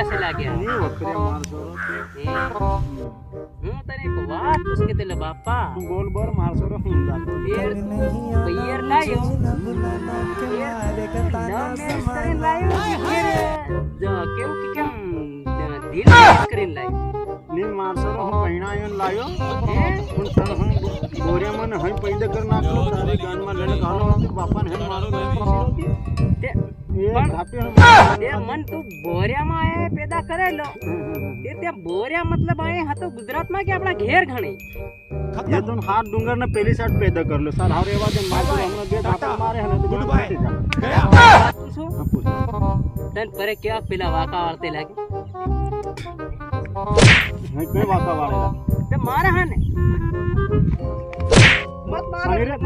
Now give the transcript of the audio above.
कैसे लाग्या नहीं वखरे मार छोरो હું તને એક વાત પૂછ કે તેલે બાપા तू बोल बोल मार छोरो हूं जातो પિયર પિયર લાયો લાયો જો કેવું કે કેમ દિલ કરીને લાયો नहीं मार छोरो हूं पहिना आयन लायो હે उन सन हम गोरिया मन हई पैदे कर नाखलो तारे गान में लड़ घालो बापा ने मारो તે ये પણ घाटे તે મન તું બોરિયામાં આયા પેદા કરેલો તે બોરિયા મતલબ આયા હતો ગુજરાતમાં કે આપણા ઘેર ઘણી ये तुम हाथ डूंगर ने पहली साइड पैदा कर लो सर हारे वादे मार दो हमरा बेट हाथ मारे है तो गुड बाय વાત પૂછું हां पूछ તને પરે કેવા પેલા વાકા વાળતે લાગે है कोई वाका वाले તે મારા હા ને મત મારે अरे